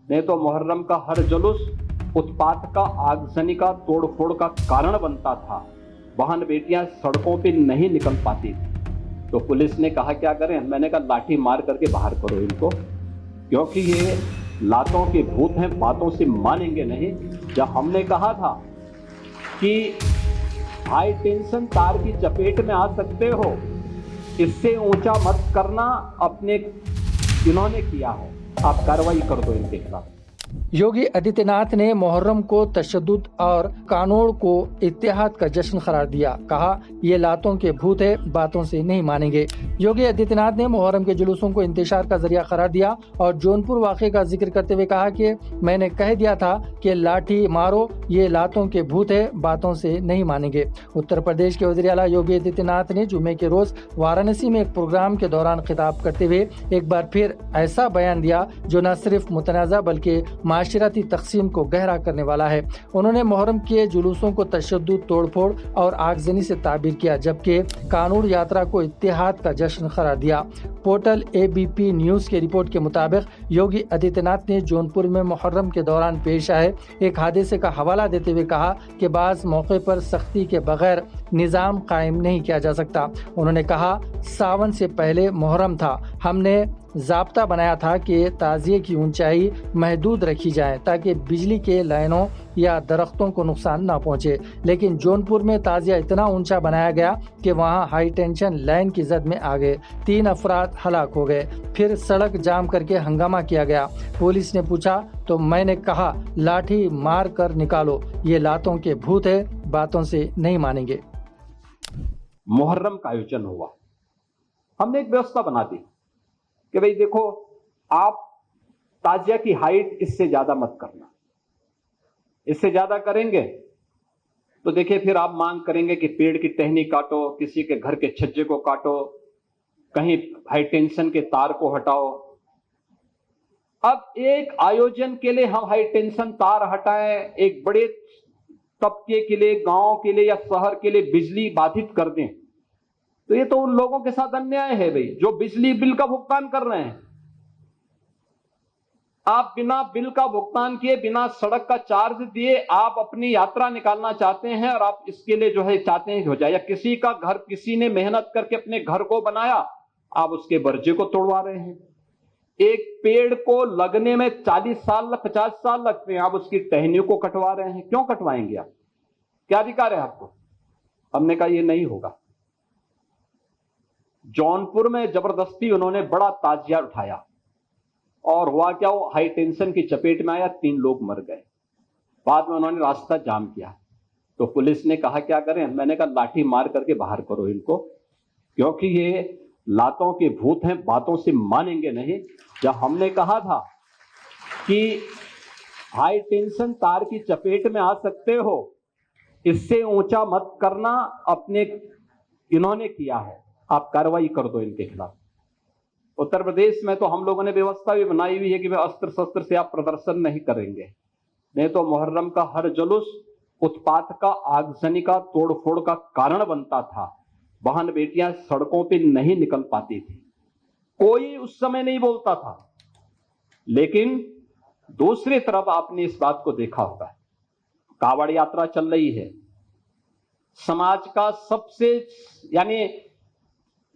नहीं तो मुहर्रम का हर जुलूस उत्पात का, आगजनी का, तोड़फोड़ का कारण बनता था। बहन बेटियां सड़कों पे नहीं निकल पाती थी। तो पुलिस ने कहा क्या करें, मैंने कहा लाठी मार करके बाहर करो इनको, क्योंकि ये लातों के भूत हैं, बातों से मानेंगे नहीं। जब हमने कहा था कि हाई टेंशन तार की चपेट में आ सकते हो, इससे ऊंचा मत करना, अपने इन्होंने किया है, आप कार्रवाई कर दो इनके खिलाफ। योगी आदित्यनाथ ने मुहर्रम को तशद्दुद और कानून को इत्तेहाद का जश्न करार दिया। कहा, ये लातों के भूत है, बातों से नहीं मानेंगे। योगी आदित्यनाथ ने मुहर्रम के जुलूसों को इंतशार का जरिया करार दिया और जौनपुर वाक़े का जिक्र करते हुए कहा कि मैंने कह दिया था कि लाठी मारो, ये लातों के भूत है, बातों से नहीं मानेंगे। उत्तर प्रदेश के वज़ीर आला योगी आदित्यनाथ ने जुम्मे के रोज वाराणसी में एक प्रोग्राम के दौरान खिताब करते हुए एक बार फिर ऐसा बयान दिया जो न सिर्फ मुतनाज़ा बल्कि माशरती तकसीम को गहरा करने वाला है। उन्होंने मुहर्रम के जुलूसों को तशद्दुद, तोड़फोड़ और आगजनी से ताबीर किया, जबकि कानून यात्रा को इत्तेहाद का जश्न करार दिया। पोर्टल ABP न्यूज़ की रिपोर्ट के मुताबिक योगी आदित्यनाथ ने जौनपुर में मुहर्रम के दौरान पेश आए एक हादसे का हवाला देते हुए कहा कि बाज़ मौके पर सख्ती के बगैर निज़ाम कायम नहीं किया जा सकता। उन्होंने कहा, सावन से पहले मुहर्रम था, हमने ज़ाब्ता बनाया था कि ताज़िए की ऊंचाई महदूद रखी जाए ताकि बिजली के लाइनों या दरख्तों को नुकसान न पहुंचे, लेकिन जौनपुर में ताज़िया इतना ऊंचा बनाया गया कि वहां हाई टेंशन लाइन की जद में आ गए, 3 अफराद हलाक हो गए। फिर सड़क जाम करके हंगामा किया गया। पुलिस ने पूछा तो मैंने कहा लाठी मार कर निकालो, ये लातों के भूत है, बातों से नहीं मानेंगे। मुहर्रम का आयोजन हुआ, हमने एक व्यवस्था बना दी कि भाई देखो, आप ताजिया की हाइट इससे ज्यादा मत करना, इससे ज्यादा करेंगे तो देखिए फिर आप मांग करेंगे कि पेड़ की टहनी काटो, किसी के घर के छज्जे को काटो, कहीं हाई टेंशन के तार को हटाओ। अब एक आयोजन के लिए हम हाई टेंशन तार हटाएं, एक बड़े तबके के लिए, गांव के लिए या शहर के लिए बिजली बाधित कर दें, तो ये तो उन लोगों के साथ अन्याय है भाई, जो बिजली बिल का भुगतान कर रहे हैं। आप बिना बिल का भुगतान किए, बिना सड़क का चार्ज दिए आप अपनी यात्रा निकालना चाहते हैं और आप इसके लिए जो है चाहते हैं हो जाए, या किसी का घर, किसी ने मेहनत करके अपने घर को बनाया, आप उसके बर्जे को तोड़वा रहे हैं। एक पेड़ को लगने में 40 साल 50 साल लगते हैं, आप उसकी टहनियों को कटवा रहे हैं। क्यों कटवाएंगे आप? क्या अधिकार है आपको? हमने कहा ये नहीं होगा। जौनपुर में जबरदस्ती उन्होंने बड़ा ताजिया उठाया और हुआ क्या, वो हाई टेंशन की चपेट में आया, 3 लोग मर गए। बाद में उन्होंने रास्ता जाम किया तो पुलिस ने कहा क्या करें, मैंने कहा लाठी मार करके बाहर करो इनको, क्योंकि ये लातों के भूत हैं, बातों से मानेंगे नहीं। जब हमने कहा था कि हाई टेंशन तार की चपेट में आ सकते हो, इससे ऊंचा मत करना, अपने इन्होंने किया है, आप कार्रवाई कर दो इनके खिलाफ। उत्तर प्रदेश में तो हम लोगों ने व्यवस्था भी बनाई हुई है कि वे अस्त्र शस्त्र से आप प्रदर्शन नहीं करेंगे, नहीं तो मुहर्रम का हर जुलूस उत्पात का, आगजनी का, तोड़फोड़ का कारण बनता था। बहन बेटियां सड़कों पे नहीं निकल पाती थी, कोई उस समय नहीं बोलता था। लेकिन दूसरी तरफ आपने इस बात को देखा होगा, कावड़ यात्रा चल रही है, समाज का सबसे यानी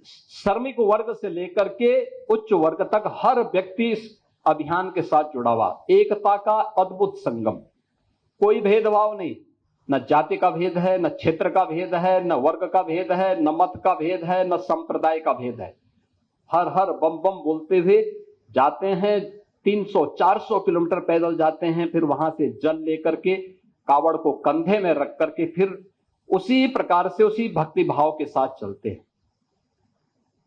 श्रमिक वर्ग से लेकर के उच्च वर्ग तक हर व्यक्ति इस अभियान के साथ जुड़ा हुआ, एकता का अद्भुत संगम, कोई भेदभाव नहीं, न जाति का भेद है, न क्षेत्र का भेद है, न वर्ग का भेद है, न मत का भेद है, न संप्रदाय का भेद है। हर हर बम बम बोलते हुए जाते हैं, 300-400 किलोमीटर पैदल जाते हैं, फिर वहां से जल लेकर के कावड़ को कंधे में रख करके फिर उसी प्रकार से उसी भक्ति भाव के साथ चलते हैं।